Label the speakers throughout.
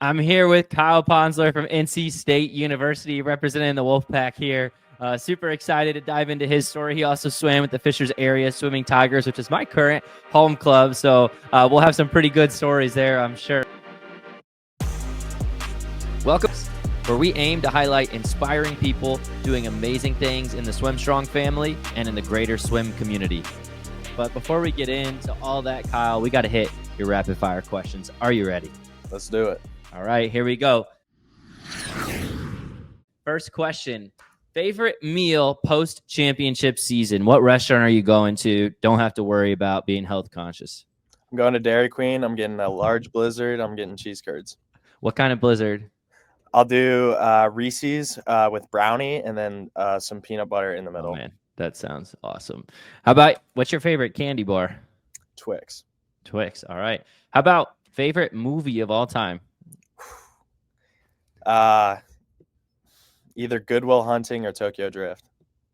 Speaker 1: I'm here with Kyle Ponsler from NC State University, representing the Wolfpack here. Super excited to dive into his story. He also swam with the Fishers Area Swimming Tigers, which is my current home club. So we'll have some pretty good stories there, I'm sure. Welcome, where we aim to highlight inspiring people doing amazing things in the Swim Strong family and in the greater swim community. But before we get into all that, Kyle, we got to hit your rapid fire questions. Are you ready?
Speaker 2: Let's do it.
Speaker 1: All right, here we go. First question. Favorite meal post-championship season? What restaurant are you going to? Don't have to worry about being health conscious.
Speaker 2: I'm going to Dairy Queen. I'm getting a large blizzard. I'm getting cheese curds.
Speaker 1: What kind of blizzard?
Speaker 2: I'll do Reese's with brownie and then some peanut butter in the middle.
Speaker 1: Oh, man, that sounds awesome. How about, what's your favorite candy bar?
Speaker 2: Twix.
Speaker 1: Twix, all right. How about favorite movie of all time?
Speaker 2: Either Good Will Hunting or Tokyo Drift.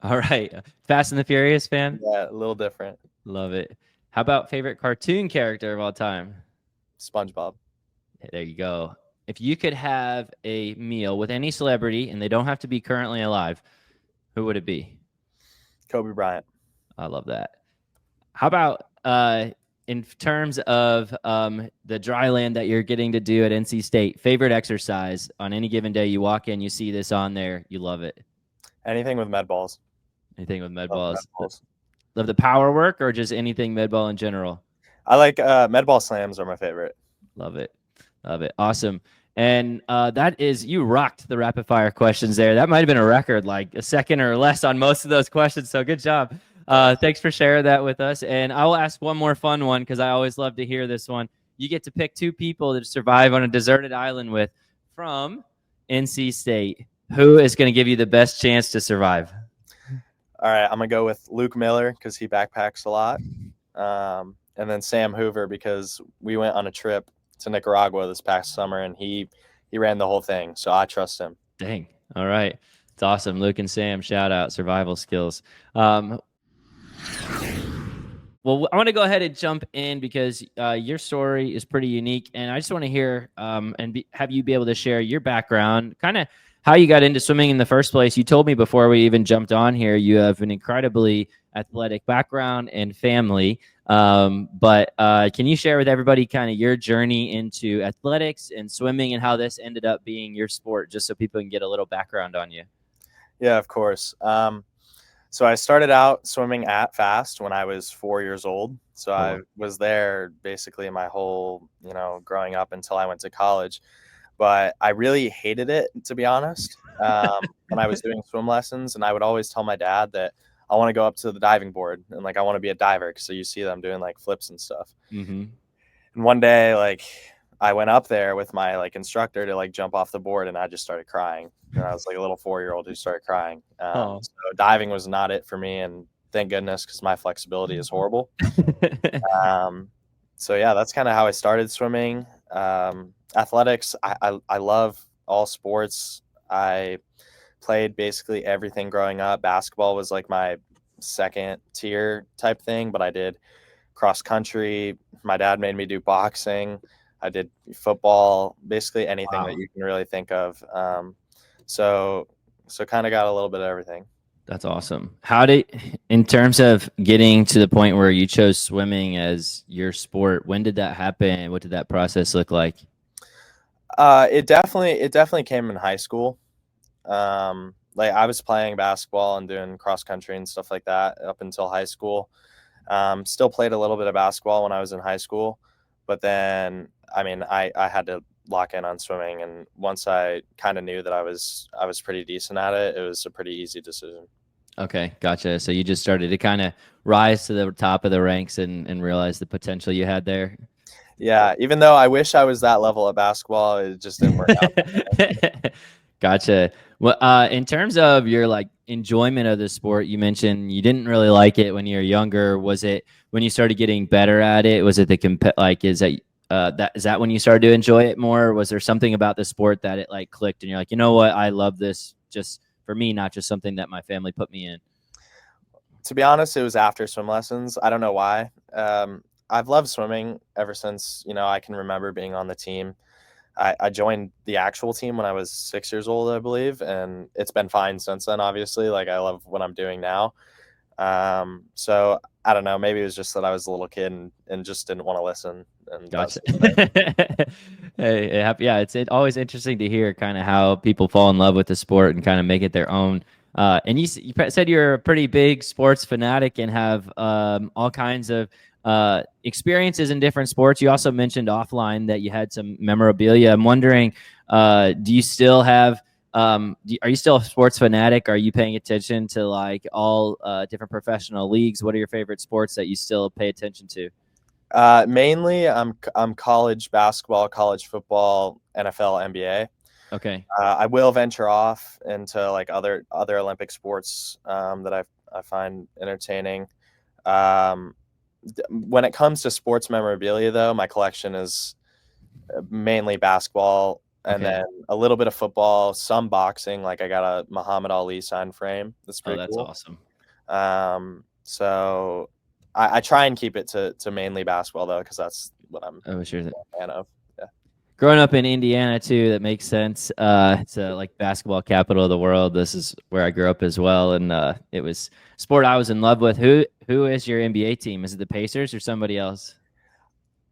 Speaker 1: All right. Fast and the Furious fan?
Speaker 2: Yeah, a little different.
Speaker 1: Love it. How about favorite cartoon character of all time?
Speaker 2: SpongeBob.
Speaker 1: There you go. If you could have a meal with any celebrity, and they don't have to be currently alive, who would it be?
Speaker 2: Kobe Bryant.
Speaker 1: I love that. How about in terms of the dry land that you're getting to do at NC State, favorite exercise on any given day? You walk in, you see this on there, you love it.
Speaker 2: Anything with med balls.
Speaker 1: Anything with med balls. Love the power work or just anything med ball in general?
Speaker 2: I like med ball slams are my favorite.
Speaker 1: Love it. Love it. Awesome. And that is, you rocked the rapid fire questions there. That might have been a record, like a second or less on most of those questions. So good job. Thanks for sharing that with us. And I will ask one more fun one because I always love to hear this one. You get to pick two people to survive on a deserted island with from NC State. Who is going to give you the best chance to survive?
Speaker 2: All right, I'm going to go with Luke Miller because he backpacks a lot. And then Sam Hoover because we went on a trip to Nicaragua this past summer and he ran the whole thing. So I trust him.
Speaker 1: Dang. All right. It's awesome. Luke and Sam, shout out, survival skills. Well, I want to go ahead and jump in because your story is pretty unique, and I just want to hear have you be able to share your background, kind of how you got into swimming in the first place. You told me before we even jumped on here, you have an incredibly athletic background and family, but can you share with everybody kind of your journey into athletics and swimming and how this ended up being your sport, just so people can get a little background on you?
Speaker 2: Yeah, of course. So I started out swimming at Fast when I was 4 years old. So I was there basically my whole, growing up until I went to college. But I really hated it, to be honest, when I was doing swim lessons. And I would always tell my dad that I want to go up to the diving board and I want to be a diver. So you see them doing like flips and stuff. Mm-hmm. And one day, I went up there with my instructor to jump off the board and I just started crying. And I was like a little 4-year-old who started crying. So diving was not it for me. And thank goodness, because my flexibility is horrible. So yeah, that's kind of how I started swimming. Athletics, I love all sports. I played basically everything growing up. Basketball was like my second tier type thing, but I did cross country. My dad made me do boxing. I did football, basically anything that you can really think of. So kind of got a little bit of everything.
Speaker 1: That's awesome. In terms of getting to the point where you chose swimming as your sport, when did that happen? What did that process look like?
Speaker 2: It definitely came in high school. I was playing basketball and doing cross country and stuff like that up until high school. Still played a little bit of basketball when I was in high school, but then, I had to lock in on swimming. And once I kind of knew that I was pretty decent at it, it was a pretty easy decision.
Speaker 1: Okay. Gotcha. So you just started to kind of rise to the top of the ranks and realize the potential you had there.
Speaker 2: Yeah. Even though I wish I was that level at basketball, it just didn't work out.
Speaker 1: Gotcha. Well, in terms of your enjoyment of the sport, you mentioned you didn't really like it when you were younger. Was it when you started getting better at it? Was it is that when you started to enjoy it more? Or was there something about the sport that it clicked and you're like, you know what, I love this just for me, not just something that my family put me in?
Speaker 2: To be honest, it was after swim lessons. I don't know why. I've loved swimming ever since, I can remember being on the team. I joined the actual team when I was 6 years old, I believe, and it's been fine since then. Obviously, like I love what I'm doing now. So I don't know. Maybe it was just that I was a little kid and just didn't want to listen. And
Speaker 1: Gotcha.
Speaker 2: that's
Speaker 1: Yeah, it's always interesting to hear kind of how people fall in love with the sport and kind of make it their own. And you said you're a pretty big sports fanatic and have all kinds of experiences in different sports. You also mentioned offline that you had some memorabilia. I'm wondering, do you still have are you still a sports fanatic? Are you paying attention to like all different professional leagues? What are your favorite sports that you still pay attention to?
Speaker 2: Mainly I'm college basketball, college football, NFL, NBA.
Speaker 1: Okay.
Speaker 2: I will venture off into like other Olympic sports that I find entertaining. When it comes to sports memorabilia, though, my collection is mainly basketball, and
Speaker 1: Okay.
Speaker 2: then a little bit of football, some boxing. Like I got a Muhammad Ali signed frame. That's
Speaker 1: Oh,
Speaker 2: pretty
Speaker 1: that's
Speaker 2: cool.
Speaker 1: awesome.
Speaker 2: So I try and keep it to mainly basketball though, because that's what I'm
Speaker 1: Oh, sure.
Speaker 2: a fan of. Yeah.
Speaker 1: Growing up in Indiana too, that makes sense. It's a like basketball capital of the world. This is where I grew up as well, and it was sport I was in love with. Who is your NBA team? Is it the Pacers or somebody else?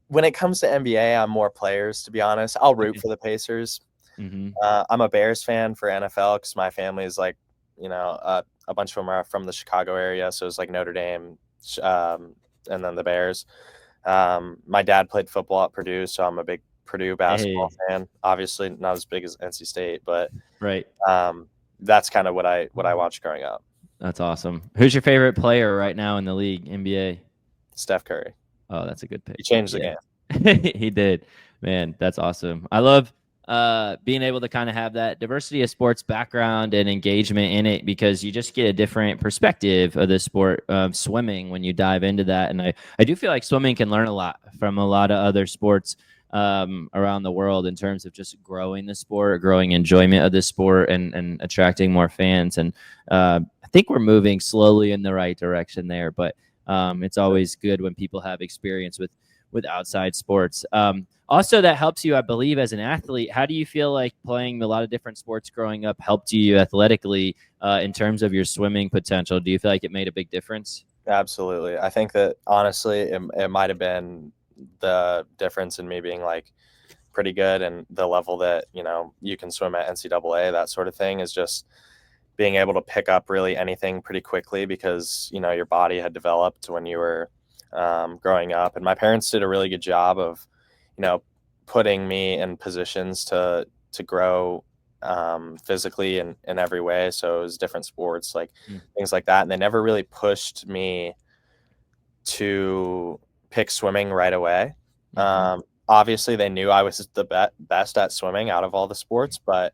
Speaker 2: When it comes to NBA, I'm more players, to be honest. I'll root
Speaker 1: Okay.
Speaker 2: for the Pacers.
Speaker 1: Mm-hmm.
Speaker 2: I'm a Bears fan for NFL because my family is like, a bunch of them are from the Chicago area. So it's like Notre Dame, and then the Bears. My dad played football at Purdue, so I'm a big Purdue basketball
Speaker 1: Hey,
Speaker 2: fan. Obviously, not as big as NC State, but
Speaker 1: right.
Speaker 2: that's kind of what I watched growing up.
Speaker 1: That's awesome. Who's your favorite player right now in the league, NBA?
Speaker 2: Steph Curry.
Speaker 1: Oh, that's a good pick.
Speaker 2: He changed the
Speaker 1: Yeah.
Speaker 2: game.
Speaker 1: He did. Man, that's awesome. I love being able to kind of have that diversity of sports background and engagement in it because you just get a different perspective of the sport of swimming when you dive into that. And I do feel like swimming can learn a lot from a lot of other sports around the world in terms of just growing the sport, growing enjoyment of the sport, and attracting more fans. And I think we're moving slowly in the right direction there, but it's always good when people have experience with outside sports. Also, that helps you, I believe, as an athlete. How do you feel like playing a lot of different sports growing up helped you athletically in terms of your swimming potential? Do you feel like it made a big difference?
Speaker 2: Absolutely. I think that honestly, it might have been the difference in me being like pretty good and the level that, you can swim at NCAA, that sort of thing, is just being able to pick up really anything pretty quickly because, your body had developed when you were growing up. And my parents did a really good job of, putting me in positions to grow physically in every way. So it was different sports, like things like that. And they never really pushed me to pick swimming right away. Obviously, they knew I was the best at swimming out of all the sports, but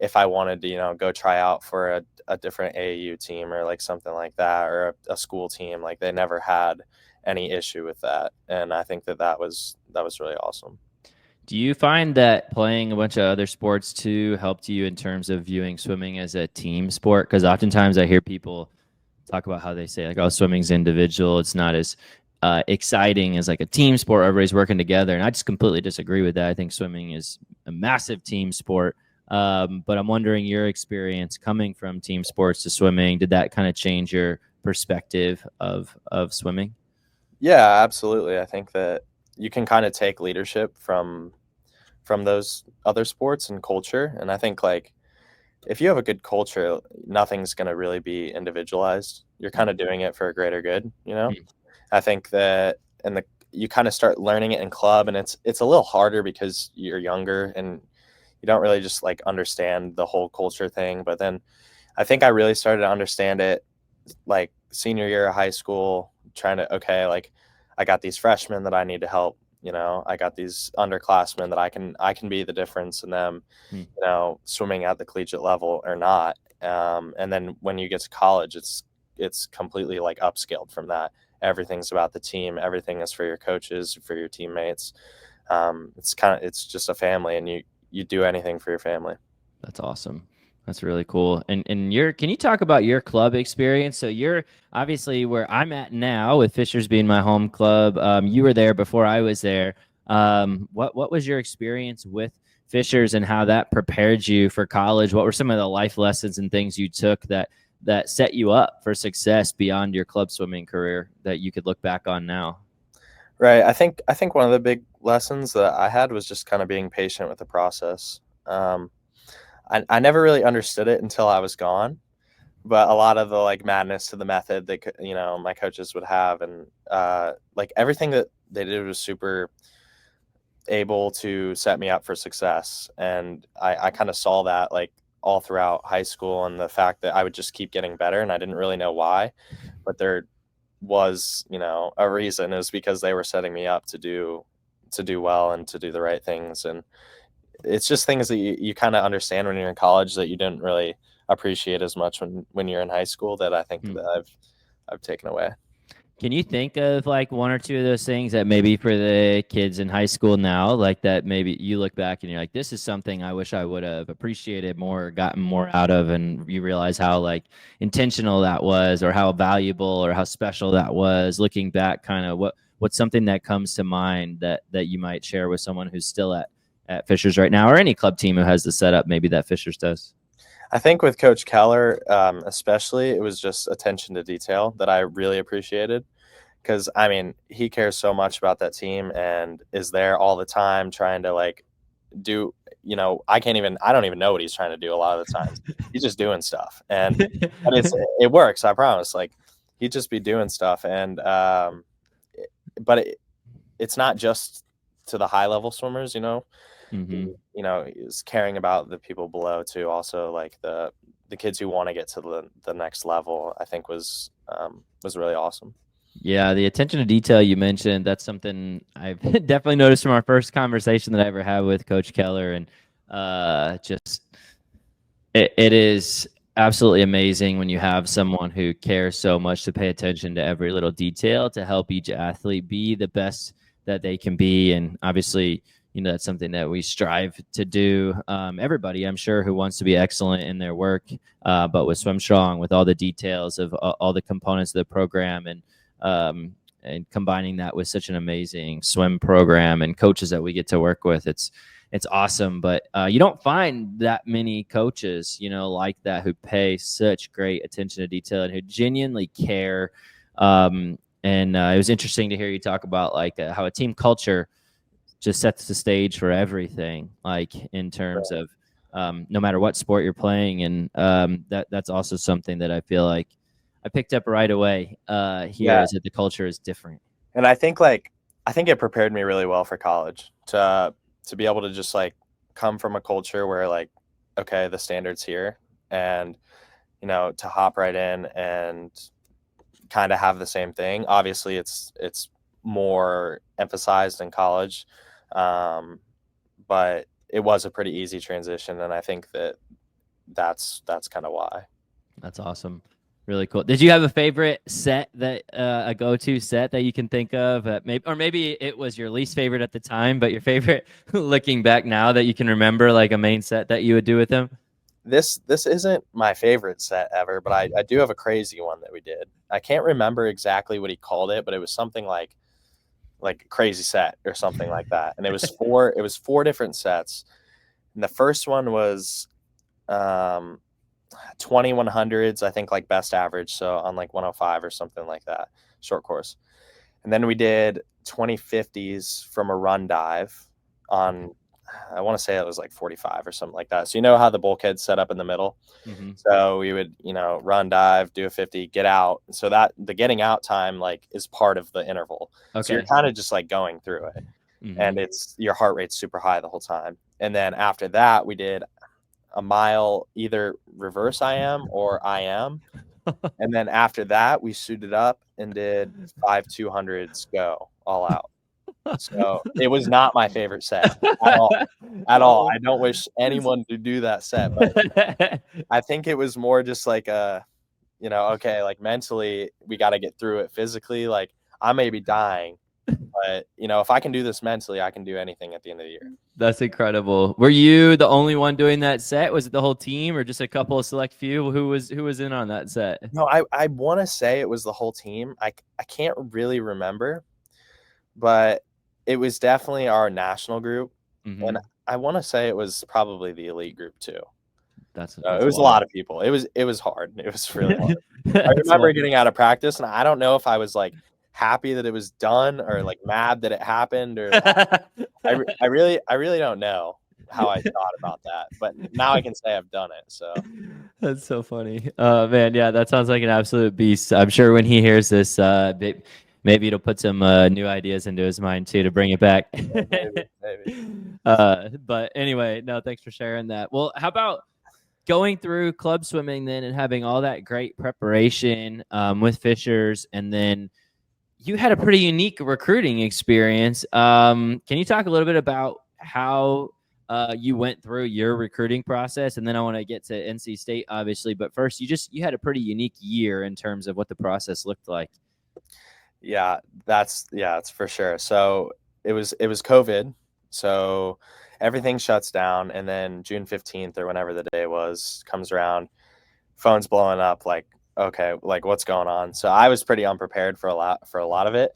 Speaker 2: if I wanted to, go try out for a different AAU team or like something like that, or a school team, like they never had any issue with that. And I think that was really awesome.
Speaker 1: Do you find that playing a bunch of other sports too helped you in terms of viewing swimming as a team sport? Because oftentimes I hear people talk about how they say like, "Oh, swimming's individual; it's not as exciting as like a team sport. Everybody's working together." And I just completely disagree with that. I think swimming is a massive team sport. But I'm wondering your experience coming from team sports to swimming. Did that kind of change your perspective of swimming?
Speaker 2: Yeah, absolutely. I think that you can kind of take leadership from those other sports and culture. And I think like if you have a good culture, nothing's going to really be individualized. You're kind of doing it for a greater good. I think that you kind of start learning it in club, and it's a little harder because you're younger and you don't really just like understand the whole culture thing. But then I think I really started to understand it like senior year of high school, trying to, okay, like I got these freshmen that I need to help. I got these underclassmen that I can be the difference in them, swimming at the collegiate level or not. And then when you get to college, it's completely like upscaled from that. Everything's about the team. Everything is for your coaches, for your teammates. It's just a family, and you do anything for your family.
Speaker 1: That's awesome. That's really cool. And can you talk about your club experience? So you're obviously where I'm at now with Fishers being my home club. You were there before I was there. What was your experience with Fishers and how that prepared you for college. What were some of the life lessons and things you took that set you up for success beyond your club swimming career that you could look back on now?
Speaker 2: Right. I think one of the big lessons that I had was just kind of being patient with the process. I never really understood it until I was gone, but a lot of the like madness to the method that, you know, my coaches would have, and like everything that they did was super able to set me up for success. And I kind of saw that like all throughout high school, and the fact that I would just keep getting better and I didn't really know why, but there was, you know, a reason. Is because they were setting me up to do well and to do the right things. And it's just things that you kind of understand when you're in college that you didn't really appreciate as much when you're in high school, that I think that I've taken away.
Speaker 1: Can you think of like one or two of those things that maybe for the kids in high school now, like that maybe you look back and you're like, this is something I wish I would have appreciated more, or gotten more out of, and you realize how like intentional that was, or how valuable or how special that was looking back? Kind of what's something that comes to mind that you might share with someone who's still at Fishers right now, or any club team who has the setup maybe that Fishers does?
Speaker 2: I think with Coach Keller, especially, it was just attention to detail that I really appreciated, because I mean, he cares so much about that team and is there all the time trying to like do, you know, I don't even know what he's trying to do a lot of the times. He's just doing stuff, and but it works, I promise. Like, he'd just be doing stuff, and but it's not just to the high level swimmers, you know.
Speaker 1: Mm-hmm.
Speaker 2: You know, is caring about the people below too. Also, like the kids who want to get to the next level, I think was really awesome.
Speaker 1: Yeah, the attention to detail you mentioned, that's something I've definitely noticed from our first conversation that I ever had with Coach Keller. And it is absolutely amazing when you have someone who cares so much to pay attention to every little detail to help each athlete be the best that they can be. And obviously, you know, that's something that we strive to do. Everybody, I'm sure, who wants to be excellent in their work, but with Swim Strong, with all the details of all the components of the program, and combining that with such an amazing swim program and coaches that we get to work with, it's awesome. But you don't find that many coaches, you know, like that, who pay such great attention to detail and who genuinely care. And it was interesting to hear you talk about like how a team culture just sets the stage for everything, like in terms of no matter what sport you're playing. And that's also something that I feel like I picked up right away here, is that the culture is different.
Speaker 2: And I think it prepared me really well for college to be able to just like come from a culture where like, okay, the standard's here, and, you know, to hop right in and kind of have the same thing. Obviously it's more emphasized in college, but it was a pretty easy transition, and I think that's kind of why.
Speaker 1: That's awesome. Really cool. Did you have a favorite set that a go-to set that you can think of? Maybe it was your least favorite at the time, but your favorite looking back now that you can remember, like a main set that you would do with them?
Speaker 2: This isn't my favorite set ever, but I do have a crazy one that we did. I can't remember exactly what he called it, but it was something like crazy set or something like that. And it was four different sets. And the first one was 2100s, I think, like best average, so on like 105 or something like that, short course. And then we did 2050s from a run dive on, I want to say it was like 45 or something like that. So you know how the bulkhead's set up in the middle?
Speaker 1: Mm-hmm.
Speaker 2: So we would, you know, run dive, do a 50, get out. So that the getting out time like is part of the interval.
Speaker 1: Okay.
Speaker 2: So you're kind of just like going through it. Mm-hmm. And it's your heart rate's super high the whole time. And then after that, we did a mile, either reverse IM or IM. And then after that, we suited up and did 5 200s go all out. So it was not my favorite set at all. I don't wish anyone to do that set, but I think it was more just like you know, okay, like mentally we got to get through it. Physically, like I may be dying, but you know, if I can do this mentally, I can do anything at the end of the year.
Speaker 1: That's incredible. Were you the only one doing that set? Was it the whole team, or just a couple of select few? Who was in on that set?
Speaker 2: No, I want to say it was the whole team. I can't really remember, but it was definitely our national group. Mm-hmm. And I want to say it was probably the elite group too.
Speaker 1: That's
Speaker 2: It was a lot of people. It was hard. It was really hard. I remember getting out of practice, and I don't know if I was like happy that it was done or like mad that it happened, or I really don't know how I thought about that. But now I can say I've done it. So
Speaker 1: that's so funny. Man, yeah, that sounds like an absolute beast. I'm sure when he hears this, maybe it'll put some new ideas into his mind too to bring it back.
Speaker 2: maybe.
Speaker 1: But anyway, no, thanks for sharing that. Well, how about going through club swimming then and having all that great preparation with Fishers, and then you had a pretty unique recruiting experience. Can you talk a little bit about how you went through your recruiting process? And then I want to get to NC State, obviously. But first, you had a pretty unique year in terms of what the process looked like.
Speaker 2: Yeah, that's for sure. So it was COVID. So everything shuts down, and then June 15th or whenever the day was comes around, phone's blowing up like, okay, like what's going on? So I was pretty unprepared for a lot of it.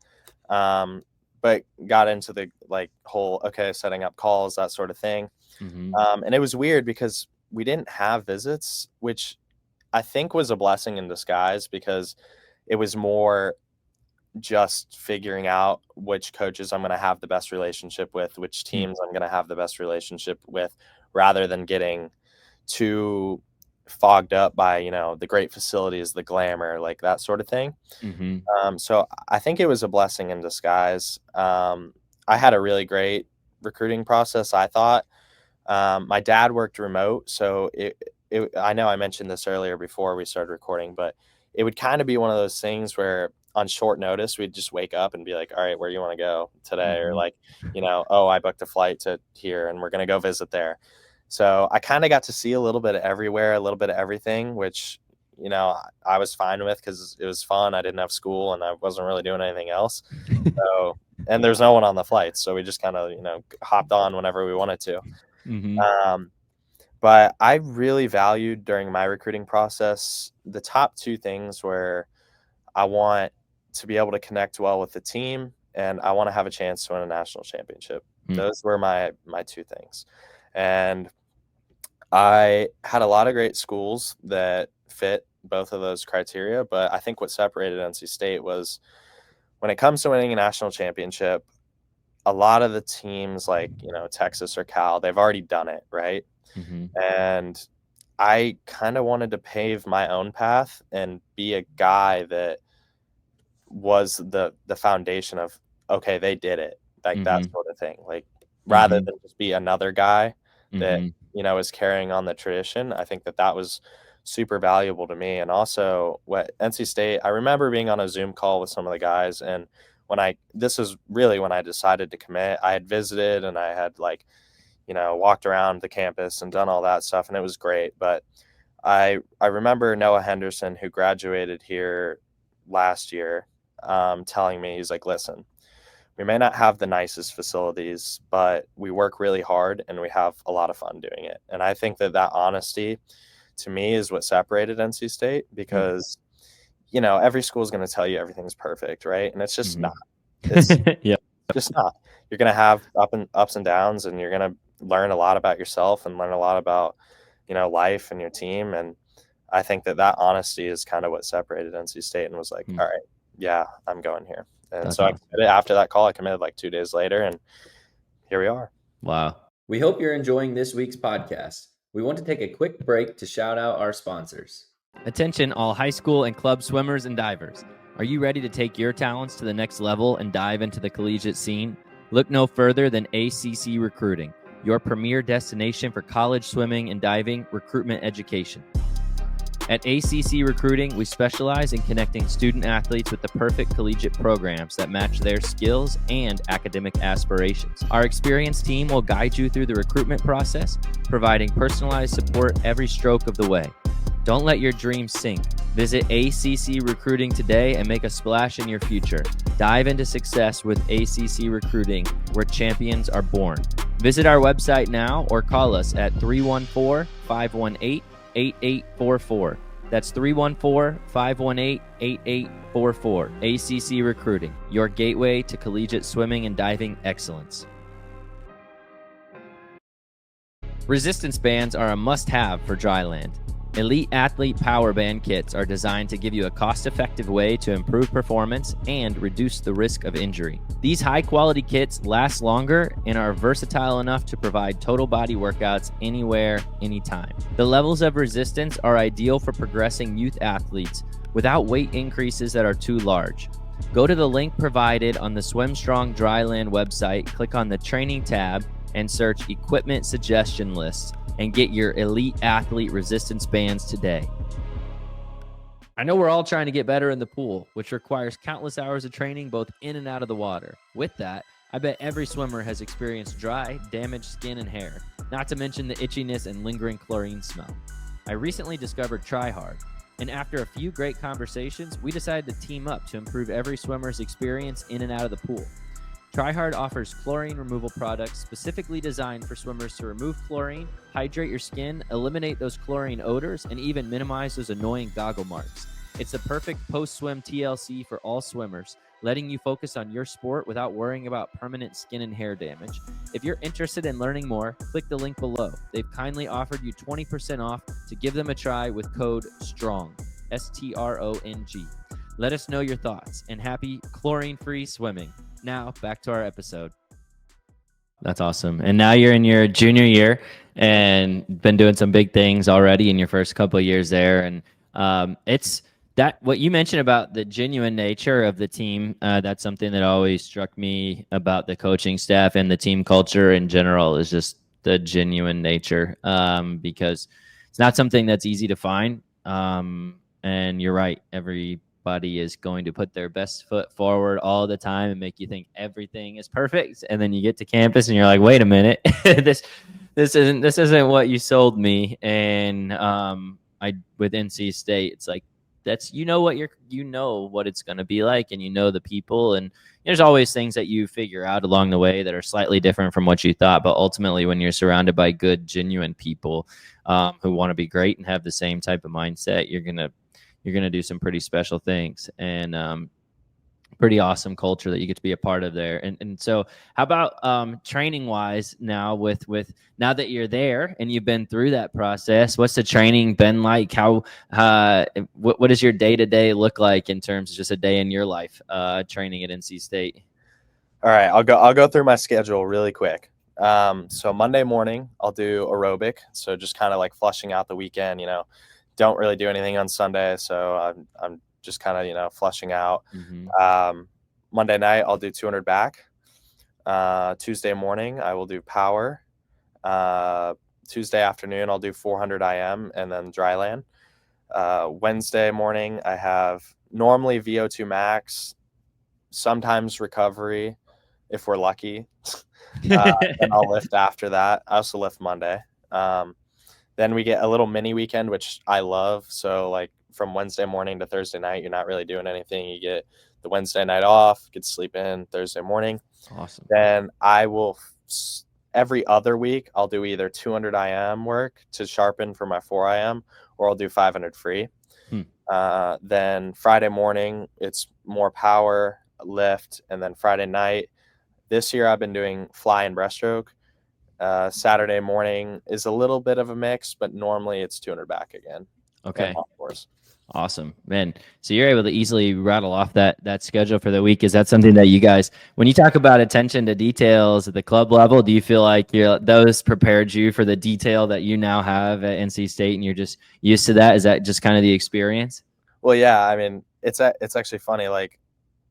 Speaker 2: But got into the like whole, okay, setting up calls, that sort of thing.
Speaker 1: Mm-hmm.
Speaker 2: And it was weird because we didn't have visits, which I think was a blessing in disguise, because it was more just figuring out which coaches I'm going to have the best relationship with, which teams I'm going to have the best relationship with, rather than getting too fogged up by, you know, the great facilities, the glamour, like that sort of thing.
Speaker 1: Mm-hmm.
Speaker 2: So I think it was a blessing in disguise. I had a really great recruiting process, I thought. My dad worked remote, so I know I mentioned this earlier before we started recording, but it would kind of be one of those things where on short notice, we'd just wake up and be like, all right, where you want to go today?
Speaker 1: Mm-hmm.
Speaker 2: Or like, you know, oh, I booked a flight to here and we're going to go visit there. So I kind of got to see a little bit of everywhere, a little bit of everything, which, you know, I was fine with because it was fun. I didn't have school and I wasn't really doing anything else. So, and there's no one on the flights. So we just kind of, you know, hopped on whenever we wanted to.
Speaker 1: Mm-hmm.
Speaker 2: But I really valued during my recruiting process, the top two things were I want to be able to connect well with the team, and I want to have a chance to win a national championship. Those were my two things. And I had a lot of great schools that fit both of those criteria, but I think what separated NC State was when it comes to winning a national championship, a lot of the teams like, you know, Texas or Cal, they've already done it, right?
Speaker 1: Mm-hmm.
Speaker 2: And I kind of wanted to pave my own path and be a guy that was the foundation of, okay, they did it, like that sort of thing, like rather than just be another guy that, you know, is carrying on the tradition. I think that was super valuable to me. And also what NC State, I remember being on a Zoom call with some of the guys, and this is really when I decided to commit. I had visited and I had, like, you know, walked around the campus and done all that stuff, and it was great. But I remember Noah Henderson, who graduated here last year, telling me, he's like, listen, we may not have the nicest facilities, but we work really hard and we have a lot of fun doing it. And I think that honesty to me is what separated NC State, because, you know, every school is going to tell you everything's perfect, right? And it's just not. It's just not. You're going to have ups and downs, and you're going to learn a lot about yourself and learn a lot about, you know, life and your team. And I think that honesty is kind of what separated NC State, and was like, all right, yeah, I'm going here. And that's so awesome. I committed after that call. I committed like 2 days later, and here we are.
Speaker 1: Wow. We hope you're enjoying this week's podcast. We want to take a quick break to shout out our sponsors. Attention, all high school and club swimmers and divers. Are you ready to take your talents to the next level and dive into the collegiate scene? Look no further than ACC Recruiting, your premier destination for college swimming and diving recruitment education. At ACC Recruiting, we specialize in connecting student athletes with the perfect collegiate programs that match their skills and academic aspirations. Our experienced team will guide you through the recruitment process, providing personalized support every stroke of the way. Don't let your dreams sink. Visit ACC Recruiting today and make a splash in your future. Dive into success with ACC Recruiting, where champions are born. Visit our website now or call us at 314-518-8844. That's 314-518-8844. ACC Recruiting, your gateway to collegiate swimming and diving excellence. Resistance bands are a must-have for dry land. Elite Athlete Power Band kits are designed to give you a cost-effective way to improve performance and reduce the risk of injury. These high-quality kits last longer and are versatile enough to provide total body workouts anywhere, anytime. The levels of resistance are ideal for progressing youth athletes without weight increases that are too large. Go to the link provided on the SwimStrong Dryland website, click on the training tab, and search equipment suggestion lists and get your Elite Athlete resistance bands today. I know we're all trying to get better in the pool, which requires countless hours of training both in and out of the water. With that, I bet every swimmer has experienced dry, damaged skin and hair, not to mention the itchiness and lingering chlorine smell. I recently discovered TryHard, and after a few great conversations, we decided to team up to improve every swimmer's experience in and out of the pool. TryHard offers chlorine removal products specifically designed for swimmers to remove chlorine, hydrate your skin, eliminate those chlorine odors, and even minimize those annoying goggle marks. It's the perfect post-swim TLC for all swimmers, letting you focus on your sport without worrying about permanent skin and hair damage. If you're interested in learning more, click the link below. They've kindly offered you 20% off to give them a try with code STRONG, STRONG. Let us know your thoughts, and happy chlorine-free swimming. Now, back to our episode. That's awesome. And now you're in your junior year and been doing some big things already in your first couple of years there. And it's that what you mentioned about the genuine nature of the team. That's something that always struck me about the coaching staff and the team culture in general is just the genuine nature, because it's not something that's easy to find. And you're right. Everybody is going to put their best foot forward all the time and make you think everything is perfect. And then you get to campus and you're like, wait a minute, this isn't what you sold me. And with NC State, it's like, that's, you know what it's going to be like, and you know the people, and there's always things that you figure out along the way that are slightly different from what you thought. But ultimately, when you're surrounded by good, genuine people who want to be great and have the same type of mindset, you're gonna do some pretty special things, and pretty awesome culture that you get to be a part of there. And so how about training wise now with now that you're there and you've been through that process, what's the training been like? How what does your day-to-day look like in terms of just a day in your life training at NC State?
Speaker 2: All right, I'll go through my schedule really quick. So Monday morning I'll do aerobic, so just kind of like flushing out the weekend, don't really do anything on Sunday, so I'm just kind of flushing out.
Speaker 1: Mm-hmm.
Speaker 2: Monday night I'll do 200 back. Tuesday morning I will do power. Tuesday afternoon I'll do 400 IM and then dry land. Wednesday morning I have normally VO2 max, sometimes recovery if we're lucky. And I'll lift after that. I also lift Monday. Then we get a little mini weekend, which I love. So like from Wednesday morning to Thursday night, you're not really doing anything. You get the Wednesday night off, get to sleep in Thursday morning.
Speaker 1: Then
Speaker 2: Then I will, every other week, I'll do either 200 IM work to sharpen for my 4 IM, or I'll do 500 free. Then Friday morning, it's more power, lift. And then Friday night, this year I've been doing fly and breaststroke. Saturday morning is a little bit of a mix, but normally it's 200 back again.
Speaker 1: Okay. Awesome, man. So you're able to easily rattle off that schedule for the week. Is that something that you guys, when you talk about attention to details at the club level, do you feel like those prepared you for the detail that you now have at NC State and you're just used to that? Is that just kind of the experience?
Speaker 2: Well, yeah. I mean, it's actually funny. Like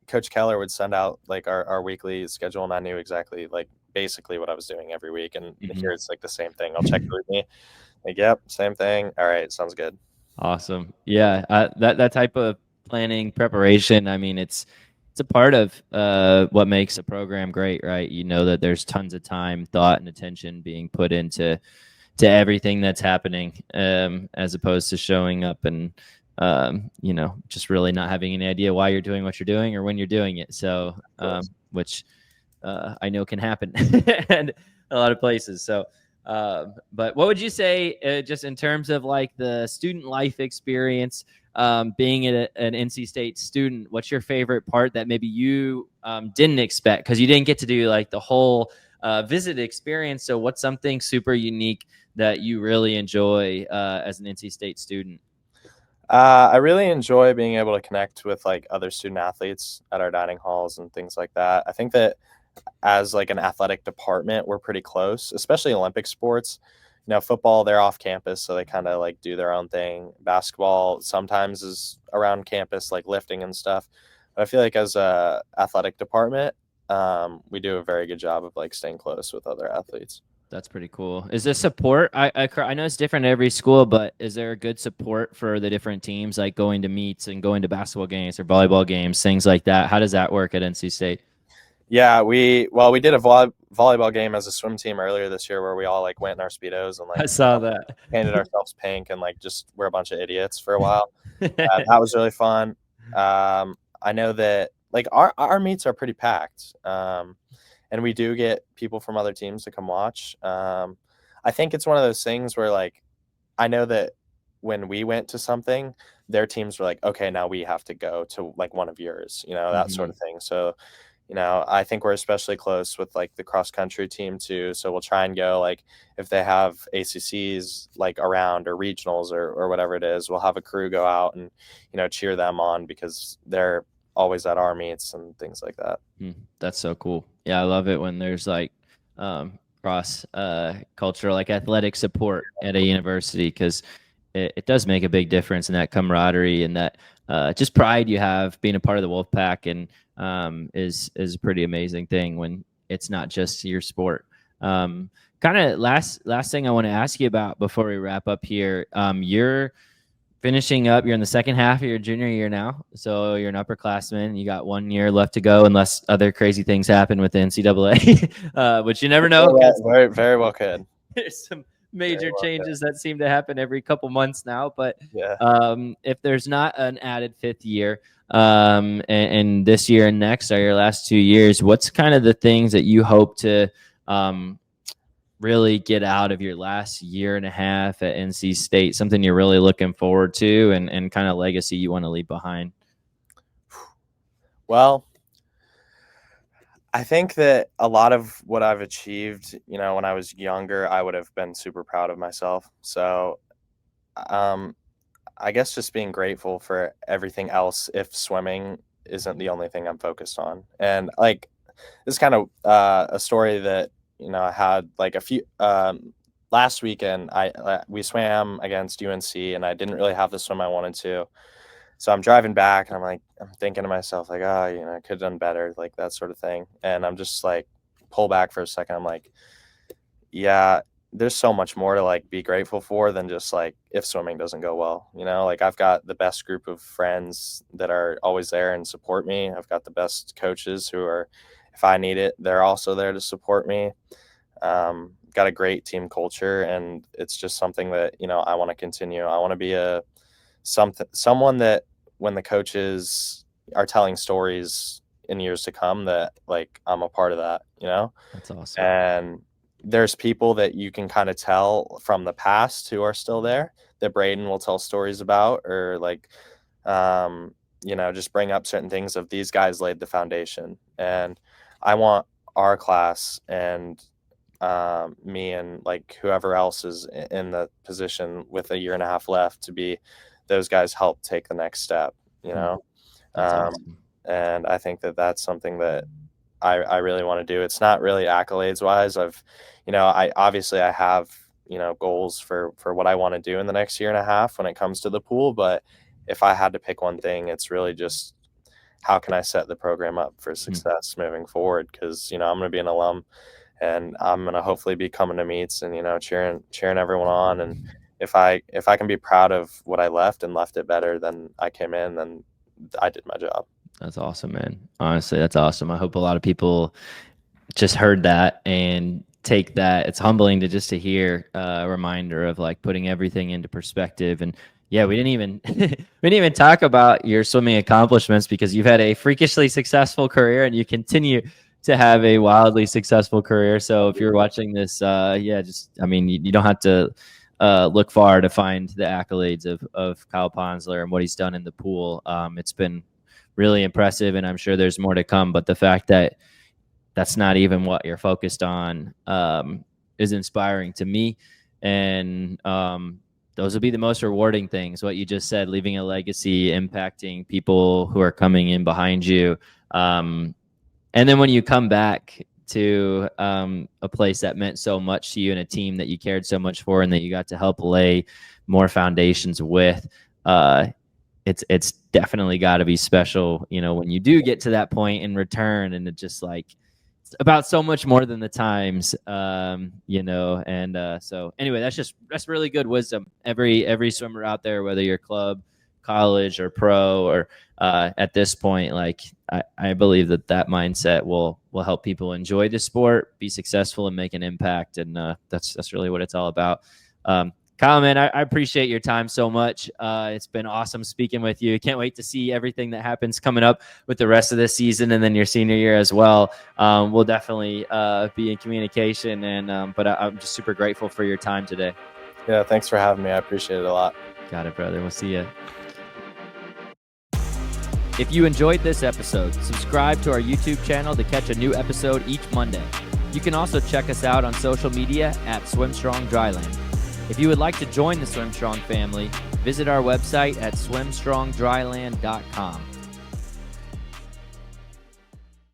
Speaker 2: Coach Keller would send out like our weekly schedule, and I knew exactly like basically what I was doing every week. And here it's like the same thing. I'll check with me. Like, yep, same thing. All right, sounds good.
Speaker 1: Awesome. Yeah, that type of planning preparation, I mean, it's a part of what makes a program great, right? You know that there's tons of time, thought, and attention being put into everything that's happening, as opposed to showing up and just really not having any idea why you're doing what you're doing or when you're doing it. So, which I know can happen in a lot of places. So. But what would you say, just in terms of like the student life experience, being an NC State student, what's your favorite part that maybe you didn't expect? Because you didn't get to do like the whole visit experience. So what's something super unique that you really enjoy as an NC State student?
Speaker 2: I really enjoy being able to connect with like other student athletes at our dining halls and things like that. I think that as like an athletic department, we're pretty close, especially Olympic sports. You know, football, they're off campus, so they kind of like do their own thing. Basketball sometimes is around campus, like lifting and stuff. But I feel like as a athletic department, we do a very good job of like staying close with other athletes.
Speaker 1: That's pretty cool. Is there support? I know it's different at every school, but is there a good support for the different teams, like going to meets and going to basketball games or volleyball games, things like that? How does that work at NC State?
Speaker 2: Yeah, we did a volleyball game as a swim team earlier this year where we all like went in our Speedos and like
Speaker 1: I saw that.
Speaker 2: painted ourselves pink and like just we're a bunch of idiots for a while. That was really fun. I know that like our meets are pretty packed. And we do get people from other teams to come watch. I think it's one of those things where like I know that when we went to something, their teams were like, okay, now we have to go to like one of yours, you know, that sort of thing. So, you know, I think we're especially close with like the cross country team too. So we'll try and go like if they have ACCs like around or regionals or whatever it is, we'll have a crew go out and, you know, cheer them on because they're always at our meets and things like that.
Speaker 1: That's so cool. Yeah, I love it when there's like cross cultural, like athletic support at a university, because it does make a big difference in that camaraderie and that just pride you have being a part of the Wolfpack, and is a pretty amazing thing when it's not just your sport. Kind of last thing I want to ask you about before we wrap up here. You're finishing up, you're in the second half of your junior year now, so you're an upperclassman. You got 1 year left to go unless other crazy things happen with the NCAA, which you never know.
Speaker 2: Very, very well could.
Speaker 1: There's some major changes that seem to happen every couple months now, but
Speaker 2: yeah.
Speaker 1: If there's not an added fifth year, and this year and next are your last 2 years, what's kind of the things that you hope to really get out of your last year and a half at NC State, something you're really looking forward to and kind of legacy you want to leave behind?
Speaker 2: Well, I think that a lot of what I've achieved, you know, when I was younger, I would have been super proud of myself. So, I guess just being grateful for everything else if swimming isn't the only thing I'm focused on. And like, this is kind of a story that, you know, I had like a few last weekend. We swam against UNC, and I didn't really have the swim I wanted to. So I'm driving back, and I'm thinking to myself like, oh, you know, I could have done better, like that sort of thing. And I'm just like, pull back for a second. I'm like, yeah, there's so much more to like be grateful for than just like if swimming doesn't go well. You know, like I've got the best group of friends that are always there and support me. I've got the best coaches who are, if I need it, they're also there to support me. Got a great team culture, and it's just something that, you know, I want to continue. I want to be someone that when the coaches are telling stories in years to come, that like I'm a part of that, you know?
Speaker 1: That's awesome.
Speaker 2: And there's people that you can kind of tell from the past who are still there that Braden will tell stories about, or like, you know, just bring up certain things of these guys laid the foundation. And I want our class and me and like whoever else is in the position with a year and a half left to be those guys help take the next step, you know?
Speaker 1: Awesome.
Speaker 2: And I think that that's something that I really want to do. It's not really accolades wise. I obviously I have, you know, goals for what I want to do in the next year and a half when it comes to the pool. But if I had to pick one thing, it's really just how can I set the program up for success moving forward? Because, you know, I'm going to be an alum, and I'm going to hopefully be coming to meets and, you know, cheering everyone on. And if I can be proud of what I left and left it better than I came in, then I did my job.
Speaker 1: That's awesome, man. Honestly, that's awesome. I hope a lot of people just heard that and take that. It's humbling to hear a reminder of like putting everything into perspective. And yeah, we didn't even talk about your swimming accomplishments, because you've had a freakishly successful career and you continue to have a wildly successful career. So if you're watching this, you don't have to look far to find the accolades of Kyle Ponsler and what he's done in the pool. It's been really impressive, and I'm sure there's more to come. But the fact that that's not even what you're focused on is inspiring to me. And those will be the most rewarding things. What you just said, leaving a legacy, impacting people who are coming in behind you. And then when you come back to a place that meant so much to you and a team that you cared so much for and that you got to help lay more foundations with, it's definitely got to be special, when you do get to that point in return, and it's just like, it's about so much more than the times, and so anyway, that's really good wisdom. Every swimmer out there, whether you're club, college, or pro, or at this point, like I believe that mindset will help people enjoy the sport, be successful, and make an impact, and that's really what it's all about. Kyle, man, I appreciate your time so much. It's been awesome speaking with you. Can't wait to see everything that happens coming up with the rest of this season and then your senior year as well. We'll definitely be in communication, but I'm just super grateful for your time today.
Speaker 2: Yeah, thanks for having me. I appreciate it a lot.
Speaker 1: Got it, brother. We'll see you. If you enjoyed this episode, subscribe to our YouTube channel to catch a new episode each Monday. You can also check us out on social media at SwimStrong Dryland. If you would like to join the SwimStrong family, visit our website at swimstrongdryland.com.